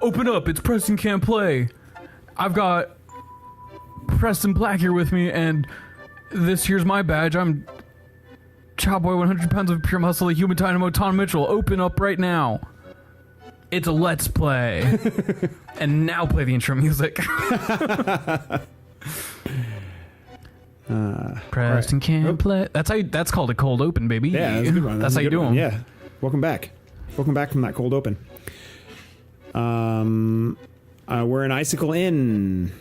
Open up, it's Preston Can't Play. I've got Preston Black here with me, and here's my badge. I'm Cowboy 100 pounds of pure muscle, a human dynamo, Tom Mitchell. Open up right now. It's a Let's Play. And now play the intro music. Preston Can't Play. That's called a cold open, baby. Yeah, that's a good one. That's how you do them. Yeah. Welcome back. Welcome back from that cold open. We're in Icicle Inn.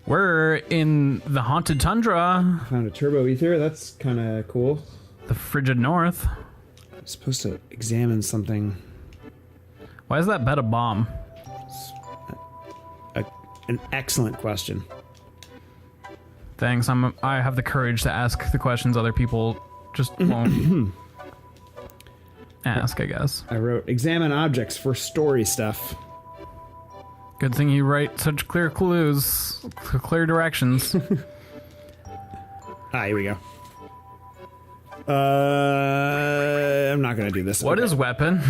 We're in the haunted tundra. Found a turbo ether. That's kind of cool. The frigid north. I'm supposed to examine something. Why is that bed a bomb? An excellent question. Thanks. I have the courage to ask the questions other people just won't ask, I guess. I wrote, examine objects for story stuff. Good thing you write such clear clues, clear directions. Here we go. I'm not going to do this. What is weapon?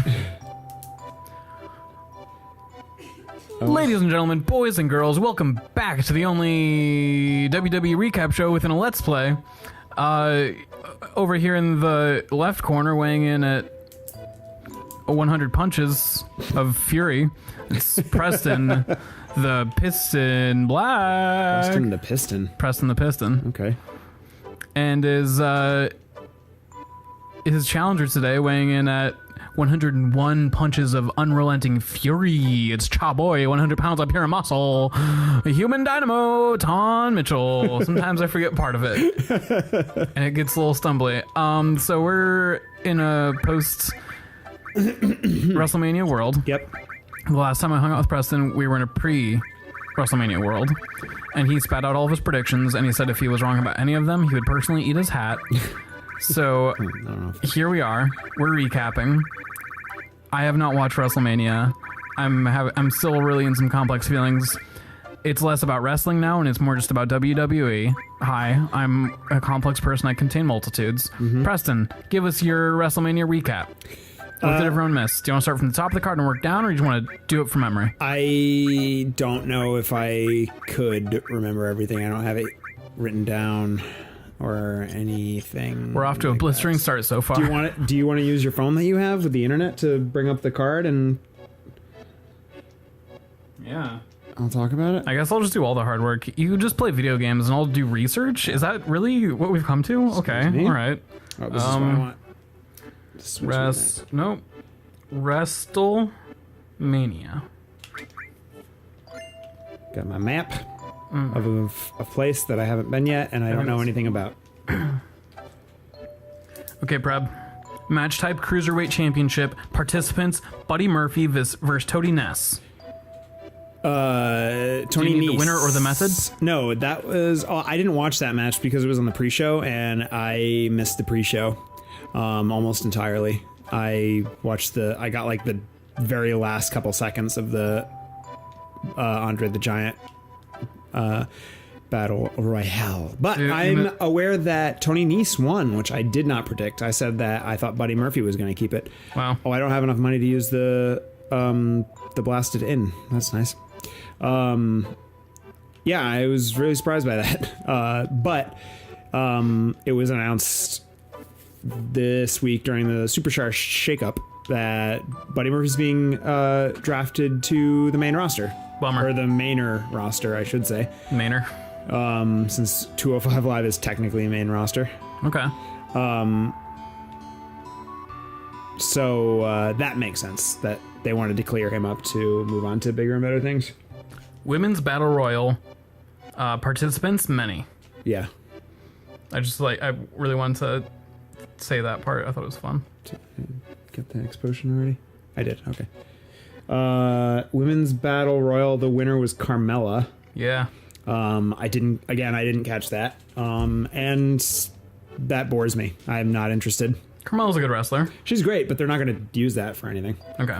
Ladies and gentlemen, boys and girls, welcome back to the only WWE recap show within a Let's Play. Over here in the left corner, weighing in at 100 punches of fury, it's Preston, the Piston Black. Preston the Piston. Preston the Piston. Okay. And his challenger today, weighing in at 101 punches of unrelenting fury. It's Cowboy, 100 pounds of pure muscle, a human dynamo, Tom Mitchell. Sometimes I forget part of it, and it gets a little stumbly. So we're in a post Wrestlemania world. Yep. The last time I hung out with Preston, we were in a pre-Wrestlemania world, and he spat out all of his predictions, and he said if he was wrong about any of them, he would personally eat his hat. So here we are. We're recapping. I have not watched WrestleMania. I'm still really in some complex feelings. It's less about wrestling now, and it's more just about WWE. Hi, I'm a complex person. I contain multitudes. Preston, give us your WrestleMania recap. What did everyone miss? Do you want to start from the top of the card and work down, or do you just want to do it from memory? I don't know if I could remember everything. I don't have it written down or anything. We're off to a blistering start so far. Do you want to use your phone that you have with the internet to bring up the card and... Yeah. I'll talk about it? I guess I'll just do all the hard work. You just play video games and I'll do research? Is that really what we've come to? Okay, all right. Oh, this is what I want. Wrestlemania. Got my map of a place that I haven't been yet, and I don't know anything about. Okay, Preb. Match type Cruiserweight Championship. Participants Buddy Murphy versus Tony Ness. Tony Do you need Nese. the winner or the method? No, that was... I didn't watch that match because it was on the pre-show, and I missed the pre-show almost entirely. I got like the very last couple seconds of the Andre the Giant Battle Royale. But I'm aware that Tony Nese won, which I did not predict. I said that I thought Buddy Murphy was going to keep it. Wow. Oh, I don't have enough money to use the Blasted Inn. That's nice. Yeah, I was really surprised by that. But it was announced this week during the Superstar shakeup that Buddy Murphy's being drafted to the main roster. Bummer. Or the mainer roster, I should say. Mainer. Since 205 Live is technically a main roster. Okay. So that makes sense that they wanted to clear him up to move on to bigger and better things. Women's Battle Royal. Participants, many. Yeah. I really wanted to say that part. I thought it was fun. Get the exposition already? I did, okay. Women's Battle Royal, the winner was Carmella. Yeah. I didn't catch that. And that bores me. I'm not interested. Carmella's a good wrestler. She's great, but they're not going to use that for anything. Okay.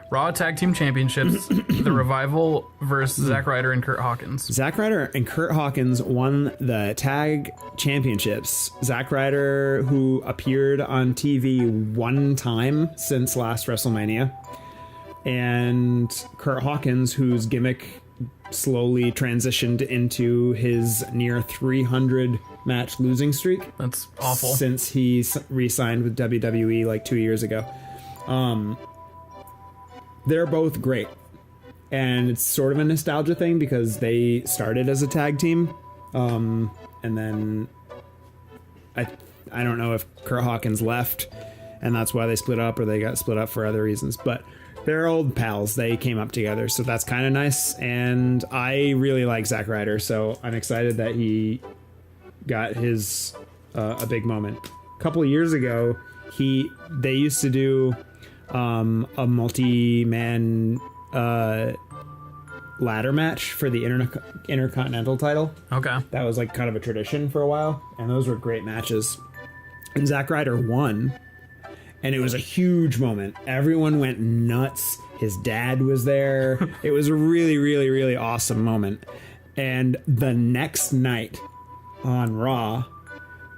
Raw Tag Team Championships. The Revival versus Zack Ryder and Kurt Hawkins. Zack Ryder and Kurt Hawkins won the tag championships. Zack Ryder, who appeared on TV one time since last WrestleMania, and Kurt Hawkins, whose gimmick slowly transitioned into his near 300 match losing streak. That's awful. Since he re-signed with WWE like 2 years ago. They're both great. And it's sort of a nostalgia thing because they started as a tag team. And then I don't know if Kurt Hawkins left and that's why they split up, or they got split up for other reasons. But they're old pals. They came up together, so that's kind of nice. And I really like Zack Ryder, so I'm excited that he got his a big moment. A couple of years ago, they used to do a multi-man ladder match for the Intercontinental title. Okay. That was like kind of a tradition for a while, and those were great matches. And Zack Ryder won, and it was a huge moment. Everyone went nuts. His dad was there. It was a really, really, really awesome moment. And the next night on Raw,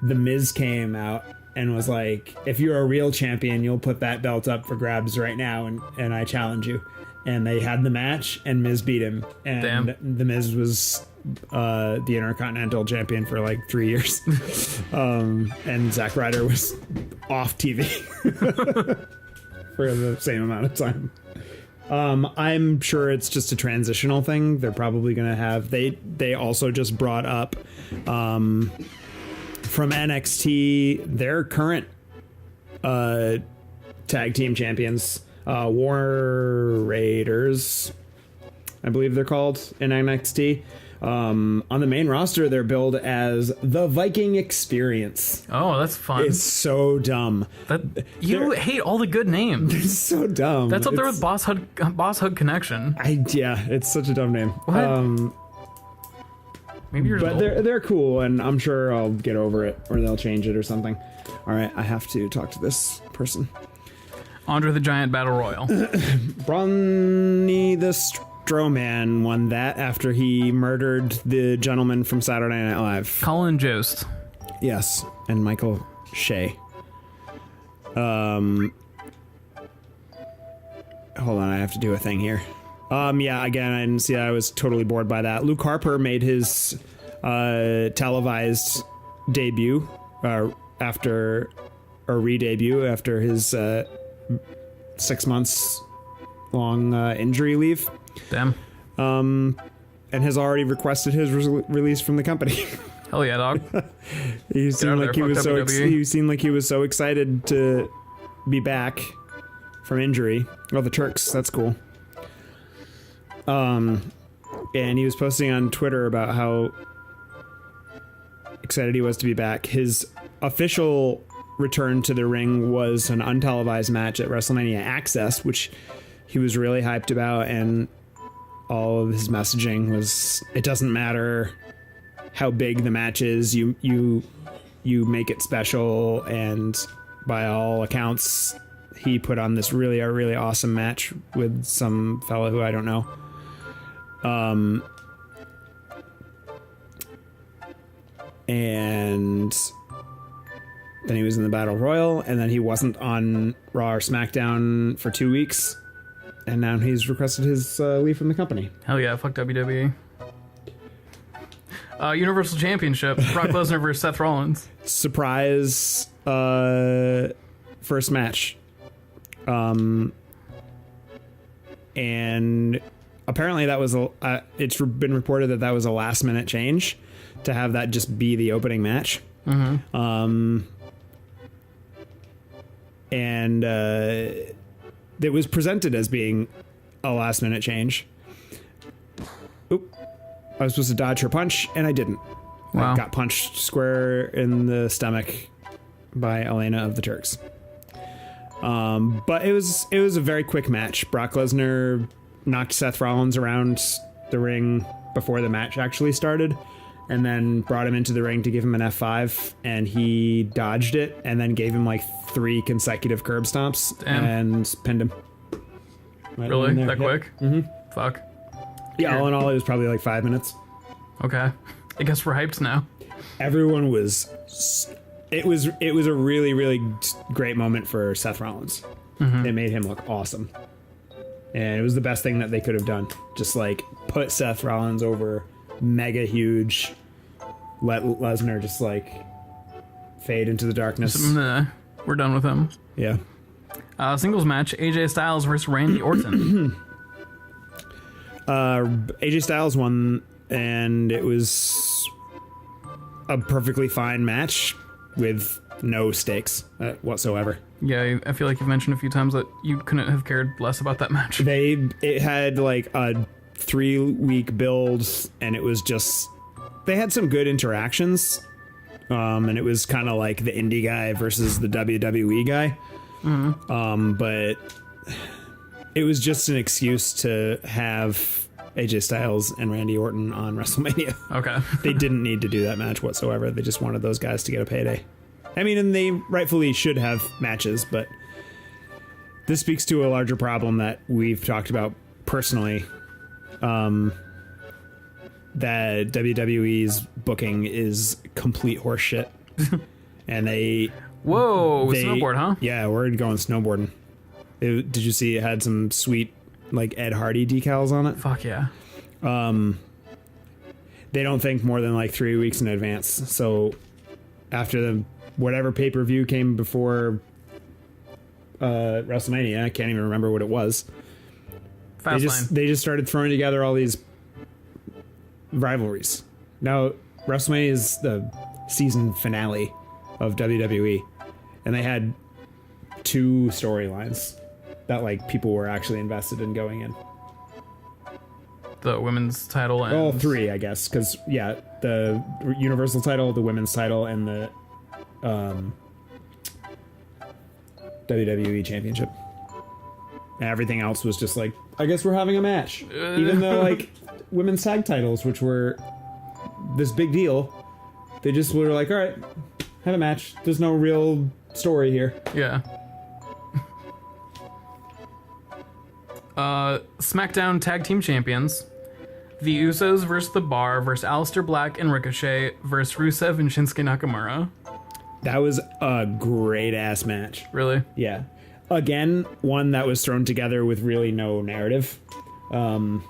The Miz came out and was like, if you're a real champion, you'll put that belt up for grabs right now, and I challenge you. And they had the match, and Miz beat him. And Damn. The Miz was the Intercontinental champion for like 3 years. And Zack Ryder was off TV for the same amount of time. I'm sure it's just a transitional thing. They're probably going to have... They also just brought up from NXT their current tag team champions, War Raiders, I believe they're called in NXT. On the main roster, they're billed as the Viking Experience. Oh, that's fun. It's so dumb. You hate all the good names. It's so dumb. That's up there with Boss Hug Connection. Yeah, it's such a dumb name. What? Maybe you're. But they're cool, and I'm sure I'll get over it, or they'll change it or something. All right, I have to talk to this person. Andre the Giant Battle Royal. Bronny the Strowman won that after he murdered the gentleman from Saturday Night Live. Colin Jost. Yes, and Michael Shea. Hold on, I have to do a thing here. Yeah, again, I didn't see that. I was totally bored by that. Luke Harper made his televised debut re-debut after his 6 months long injury leave. Damn. And has already requested his release from the company. Hell yeah, dog. He seemed like he was so excited to be back from injury. Oh, the Turks, that's cool. And he was posting on Twitter about how excited he was to be back. His official return to the ring was an untelevised match at WrestleMania Access, which he was really hyped about, and all of his messaging was, it doesn't matter how big the match is, you make it special, and by all accounts he put on this really awesome match with some fella who I don't know. And then he was in the Battle Royal, and then he wasn't on Raw or SmackDown for 2 weeks, and now he's requested his leave from the company. Hell yeah, fuck WWE. Universal Championship, Brock Lesnar versus Seth Rollins. Surprise first match. And apparently that was it's been reported that was a last minute change to have that just be the opening match. Mm-hmm. And it was presented as being a last minute change. Oop. I was supposed to dodge her punch, and I didn't. Wow. I got punched square in the stomach by Elena of the Turks. But it was a very quick match. Brock Lesnar knocked Seth Rollins around the ring before the match actually started, and then brought him into the ring to give him an F5, and he dodged it, and then gave him like 3 consecutive curb stomps. Damn. And pinned him. Really? That quick? Mm-hmm. Fuck. Yeah, all in all, it was probably like 5 minutes. Okay. I guess we're hyped now. Everyone was... It was a really, really great moment for Seth Rollins. Mm-hmm. It made him look awesome. And it was the best thing that they could have done. Just like put Seth Rollins over mega huge, let Lesnar just like fade into the darkness. We're done with him. Yeah. Singles match, AJ Styles versus Randy Orton. AJ Styles won, and it was a perfectly fine match with no stakes whatsoever. Yeah, I feel like you've mentioned a few times that you couldn't have cared less about that match. It had like a 3-week build, and it was just, they had some good interactions, and it was kind of like the indie guy versus the WWE guy. But it was just an excuse to have AJ Styles and Randy Orton on WrestleMania. Okay. They didn't need to do that match whatsoever. They just wanted those guys to get a payday. I mean, and they rightfully should have matches, but this speaks to a larger problem that we've talked about personally. That WWE's booking is complete horseshit. And snowboard, huh? Yeah, we're going snowboarding. Did you see it had some sweet, like, Ed Hardy decals on it? Fuck yeah. They don't think more than like 3 weeks in advance. So after whatever pay-per-view came before WrestleMania, I can't even remember what it was. They just started throwing together all these rivalries. Now, WrestleMania is the season finale of WWE, and they had 2 storylines that like people were actually invested in going in. The women's title and... Well, 3, I guess, because, yeah, the Universal title, the women's title, and the WWE Championship. And everything else was just like, I guess we're having a match. Even though, like, women's tag titles, which were this big deal, they just were like, all right, have a match. There's no real story here. Yeah. SmackDown Tag Team Champions. The Usos versus The Bar versus Aleister Black and Ricochet versus Rusev and Shinsuke Nakamura. That was a great-ass match. Really? Yeah. Again, one that was thrown together with really no narrative. But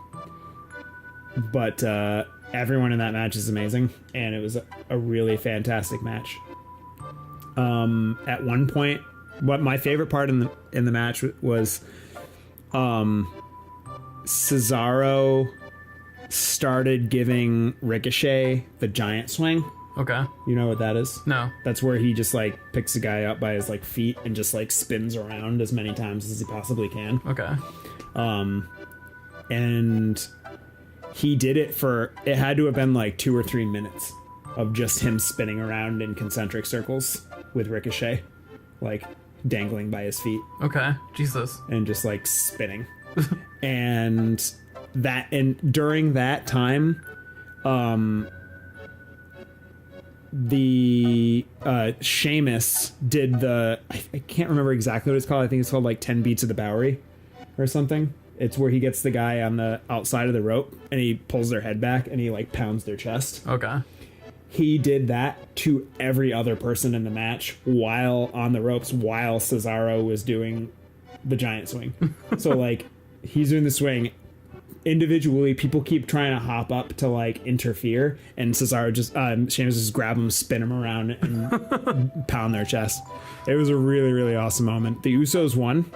everyone in that match is amazing, and it was a really fantastic match. At one point, what my favorite part in the match was Cesaro started giving Ricochet the giant swing. Okay. You know what that is? No. That's where he just like picks a guy up by his like feet and just like spins around as many times as he possibly can. Okay. And he did it it had to have been like 2 or 3 minutes of just him spinning around in concentric circles with Ricochet, like dangling by his feet. Okay. Jesus. And just like spinning. And during that time, the Sheamus did I can't remember exactly what it's called. I think it's called like 10 Beats of the Bowery or something. It's where he gets the guy on the outside of the rope and he pulls their head back and he like pounds their chest. Okay. He did that to every other person in the match while on the ropes, while Cesaro was doing the giant swing. So like he's doing the swing. Individually, people keep trying to hop up to like interfere, and Cesaro Sheamus just grab him, spin him around, and pound their chest. It was a really, really awesome moment. The Usos won,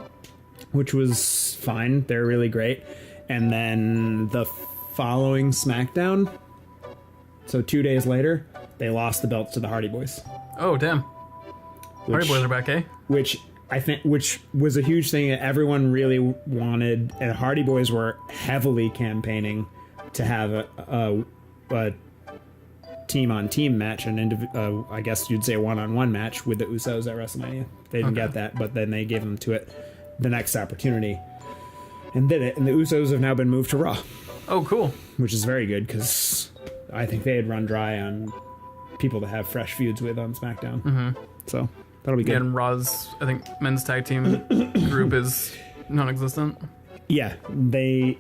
which was fine. They're really great. And then the following SmackDown, so 2 days later, they lost the belts to the Hardy Boys. Oh, damn. Hardy Boys are back, eh? Which was a huge thing that everyone really wanted, and Hardy Boys were heavily campaigning to have a team-on-team match, I guess you'd say one-on-one match with the Usos at WrestleMania. They didn't get that, but then they gave them to it the next opportunity and did it, and the Usos have now been moved to Raw. Oh, cool. Which is very good, because I think they had run dry on people to have fresh feuds with on SmackDown. Mm-hmm. So that'll be good. Yeah, and Raw's, I think, men's tag team group is non-existent. Yeah, they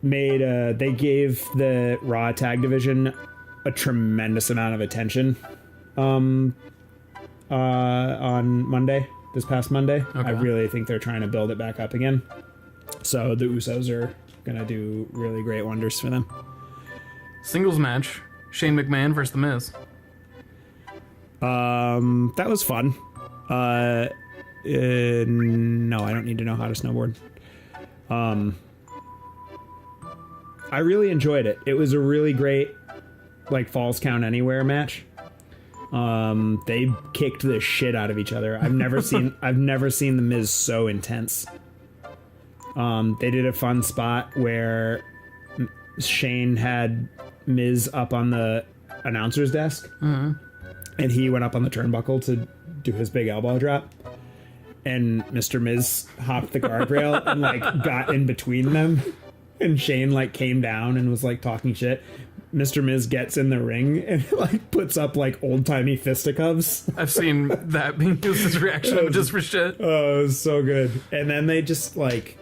gave the Raw tag division a tremendous amount of attention on Monday, this past Monday. Okay. I really think they're trying to build it back up again. So the Usos are gonna do really great wonders for them. Singles match: Shane McMahon versus The Miz. That was fun. No, I don't need to know how to snowboard. I really enjoyed it. It was a really great, like, Falls Count Anywhere match. They kicked the shit out of each other. I've never seen The Miz so intense. They did a fun spot where Shane had Miz up on the announcer's desk, and he went up on the turnbuckle to do his big elbow drop, and Mr. Miz hopped the guardrail and like got in between them, and Shane like came down and was like talking shit. Mr. Miz gets in the ring and like puts up like old-timey fisticuffs. I've seen that being used as reaction just for shit. Oh, it was so good. And then they just like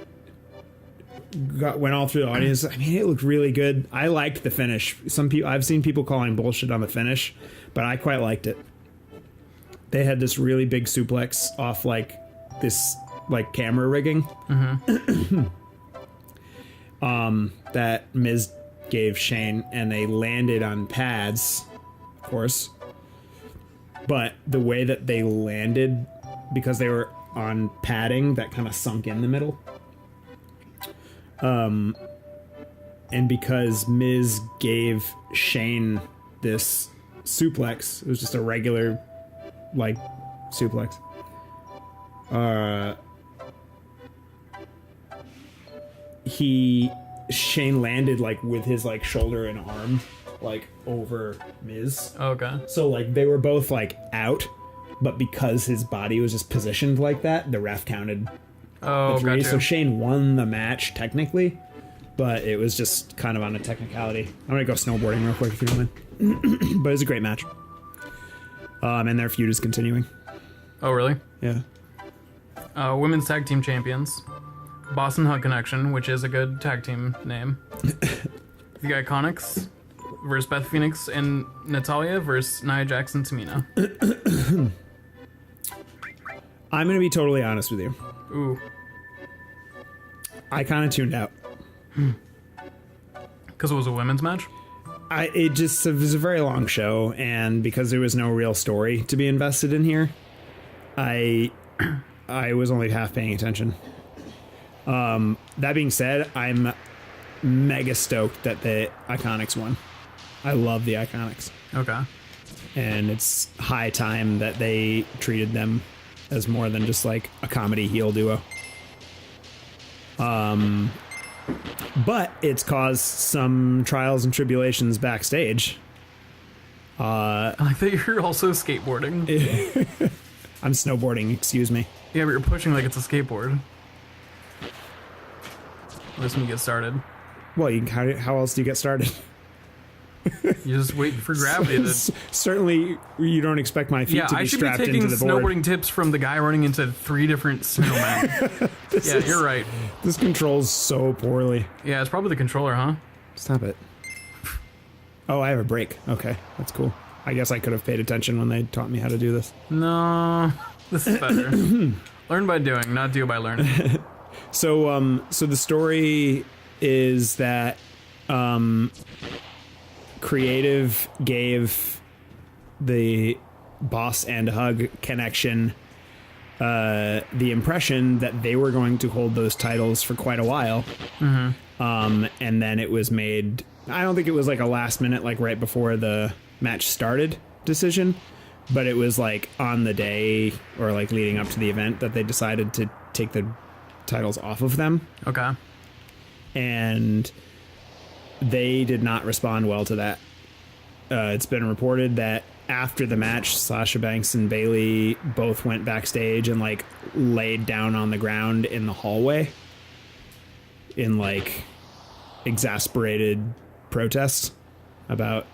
went all through the audience. I mean, it looked really good. I liked the finish. I've seen people calling bullshit on the finish, but I quite liked it. They had this really big suplex off like this like camera rigging. That Miz gave Shane, and they landed on pads, of course. But the way that they landed, because they were on padding that kind of sunk in the middle, and because Miz gave Shane this suplex, it was just a regular like suplex. Shane landed like with his like shoulder and arm like over Miz. Okay. So like they were both like out, but because his body was just positioned like that, the ref counted the three. Gotcha. So Shane won the match technically, but it was just kind of on a technicality. I'm gonna go snowboarding real quick if you don't mind. But it was a great match. And their feud is continuing. Oh, really? Yeah. Women's Tag Team Champions. Boston Hug Connection, which is a good tag team name. The Iconics versus Beth Phoenix and Natalia versus Nia Jackson Tamina. I'm gonna be totally honest with you. Ooh. I kind of tuned out. Because it was a women's match? It was a very long show, and because there was no real story to be invested in here, I was only half paying attention. That being said, I'm mega stoked that the Iconics won. I love the Iconics. Okay. And it's high time that they treated them as more than just like a comedy heel duo. But it's caused some trials and tribulations backstage. I like that you're also skateboarding. I'm snowboarding, excuse me. Yeah, but you're pushing like it's a skateboard. Just when you get started. Well, how else do you get started? You just wait for gravity to... Certainly, you don't expect my feet to be strapped into the board. I should be taking snowboarding tips from the guy running into 3 different snowmen. You're right. This controls so poorly. Yeah, it's probably the controller, huh? Stop it. Oh, I have a brake. Okay, that's cool. I guess I could have paid attention when they taught me how to do this. No, this is better. Learn by doing, not do by learning. So the story is that Creative gave the Boss and Hug Connection the impression that they were going to hold those titles for quite a while. And then it was made, I don't think it was like a last minute, like right before the match started decision, but it was like on the day or like leading up to the event that they decided to take the titles off of them. Okay. And they did not respond well to that. It's been reported that after the match, Sasha Banks and Bayley both went backstage and like laid down on the ground in the hallway in like exasperated protest about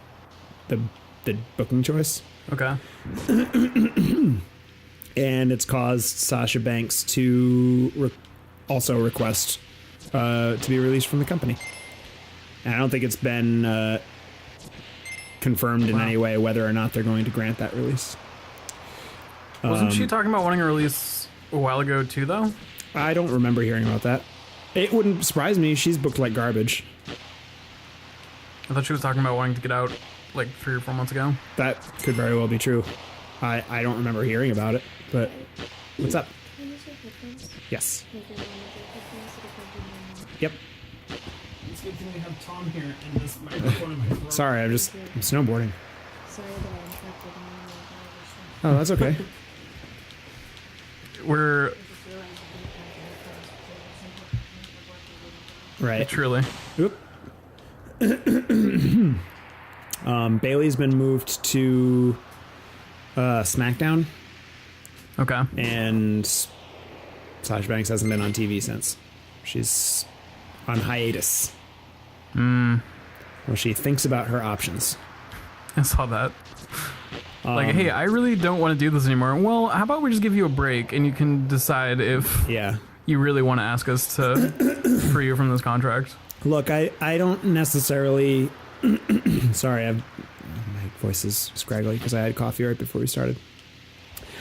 the booking choice. Okay. And it's caused Sasha Banks to also request to be released from the company. And I don't think it's been confirmed in any way whether or not they're going to grant that release. Wasn't she talking about wanting a release a while ago too, though? I don't remember hearing about that. It wouldn't surprise me. She's booked like garbage. I thought she was talking about wanting to get out like 3 or 4 months ago. That could very well be true. I don't remember hearing about it, but what's up? Yes. Yep. It's a good thing we have Tom here and this microphone in my throat. Sorry, I'm snowboarding. Sorry that I interrupted. Oh, that's okay. We're Right. truly. Oop. Bailey's been moved to SmackDown, Okay. and Sasha Banks hasn't been on TV since. She's on hiatus. Well, she thinks about her options. I saw that. Like, hey, I really don't want to do this anymore. Well, how about we just give you a break and you can decide if Yeah. you really want to ask us to free you from this contract. Look, I don't necessarily... Sorry, my voice is scraggly because I had coffee right before we started.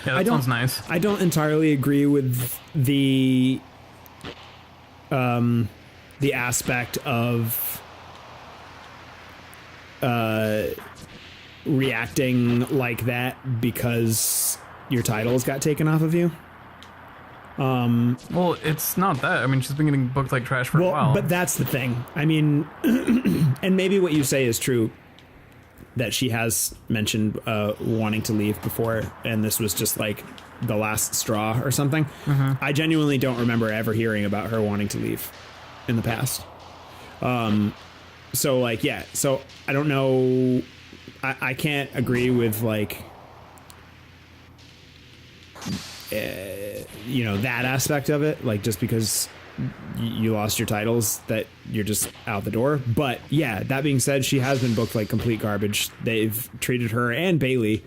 Yeah, that sounds nice. I don't entirely agree with the aspect of reacting like that because your titles got taken off of you. Well, it's not that. I mean, she's been getting booked like trash for a while. But that's the thing. I mean, and maybe what you say is true, that she has mentioned wanting to leave before, and this was just like the last straw or something. Mm-hmm. I genuinely don't remember ever hearing about her wanting to leave in the past. So like, yeah, so I don't know. I can't agree with like, that aspect of it, like just because you lost your titles that you're just out the door. But yeah, that being said, she has been booked like complete garbage. They've treated her and Bailey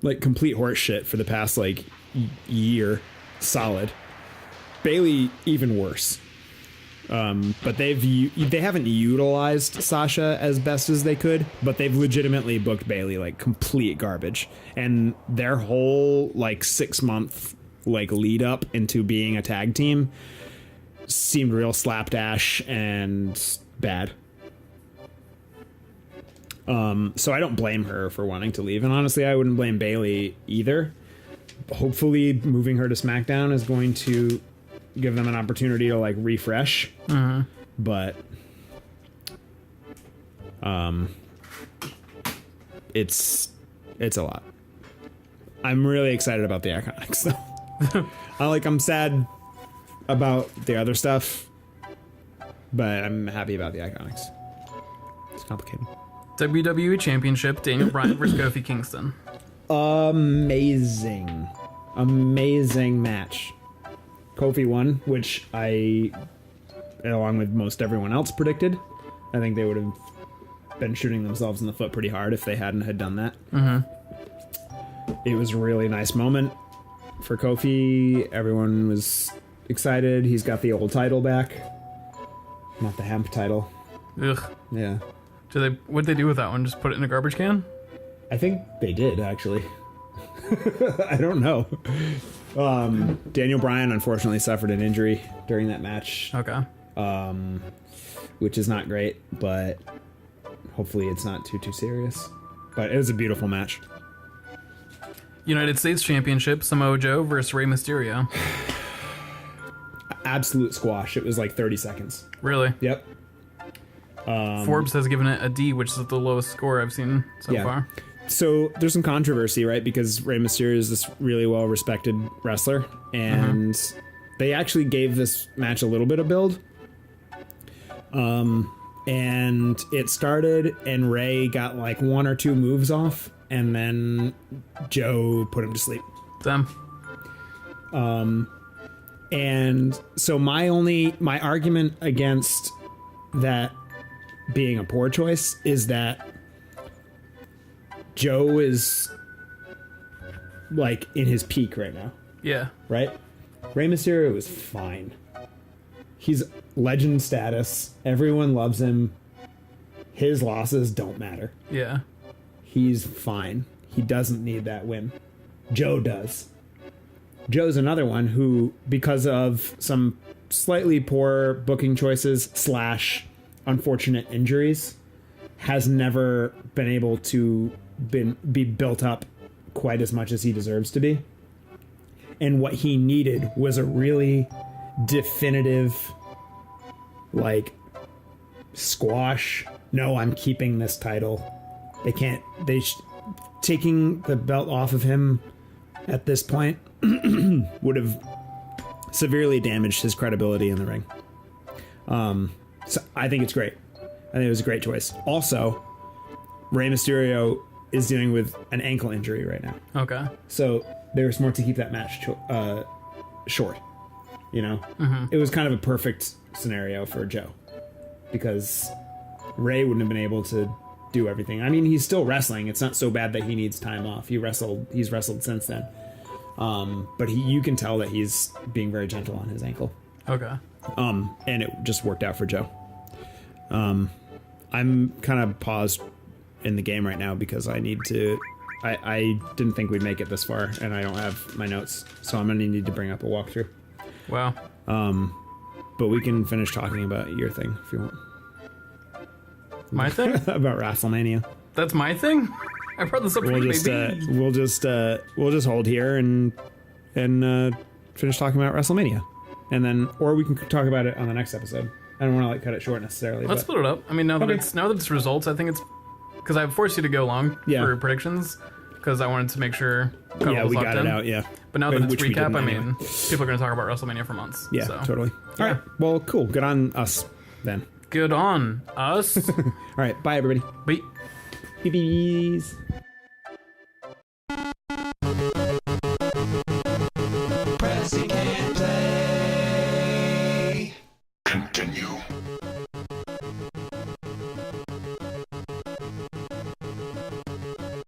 like complete horse shit for the past like year solid. Bailey even worse. But they haven't utilized Sasha as best as they could, but they've legitimately booked Bailey like complete garbage. And their whole like 6-month like lead up into being a tag team seemed real slapdash and bad. So I don't blame her for wanting to leave, and honestly I wouldn't blame Bailey either. Hopefully moving her to SmackDown is going to give them an opportunity to like refresh. But it's a lot. I'm really excited about the Iconics though. I'm sad about the other stuff, but I'm happy about the Iconics. It's complicated. WWE Championship, Daniel Bryan versus Kofi Kingston. Amazing match. Kofi won, which I, along with most everyone else, predicted. I think they would have been shooting themselves in the foot pretty hard if they hadn't had done that. It was a really nice moment for Kofi. Everyone was excited. He's got the old title back, not the hemp title. Ugh. Yeah. What'd they do with that one? Just put it in a garbage can? I think they did, actually. I don't know. Daniel Bryan unfortunately suffered an injury during that match. Okay. Which is not great, but hopefully it's not too serious. But it was a beautiful match. United States Championship, Samoa Joe versus Rey Mysterio. Absolute squash. It was like 30 seconds. Really? Yep. Forbes has given it a D, which is the lowest score I've seen so far. So there's some controversy, right? Because Rey Mysterio is this really well-respected wrestler, and they actually gave this match a little bit of build. And it started, and Rey got like 1 or 2 moves off, and then Joe put him to sleep. Damn. And so my argument against that being a poor choice is that Joe is like in his peak right now. Yeah. Right? Rey Mysterio is fine. He's legend status. Everyone loves him. His losses don't matter. Yeah. He's fine. He doesn't need that win. Joe does. Joe's another one who, because of some slightly poor booking choices / unfortunate injuries, has never been able to be built up quite as much as he deserves to be. And what he needed was a really definitive, like, squash. No, I'm keeping this title. Taking the belt off of him at this point would have severely damaged his credibility in the ring. So I think it's great. I think it was a great choice. Also, Rey Mysterio is dealing with an ankle injury right now. Okay. So they were smart to keep that match short. You know? Mm-hmm. It was kind of a perfect scenario for Joe. Because Rey wouldn't have been able to do everything. I mean, he's still wrestling. It's not so bad that he needs time off. He's wrestled since then. But you can tell that he's being very gentle on his ankle. Okay. And it just worked out for Joe. I'm kind of paused in the game right now because I need to... I didn't think we'd make it this far, and I don't have my notes, so I'm going to need to bring up a walkthrough. Wow. But we can finish talking about your thing if you want. My thing? About Wrestlemania. That's my thing? I brought this up for you, baby. We'll just hold here and finish talking about Wrestlemania, and then we can talk about it on the next episode. I don't want to cut it short necessarily. Let's split it up. I mean, now that it's results, I think it's because I forced you to go long for predictions because I wanted to make sure. We got it out. Yeah. But now that it's recap, I mean, people are going to talk about WrestleMania for months. Yeah, so. Totally. All right. Well, cool. Good on us then. Good on us. All right. Bye, everybody. Bye. Bees. Pressing and play. Continue.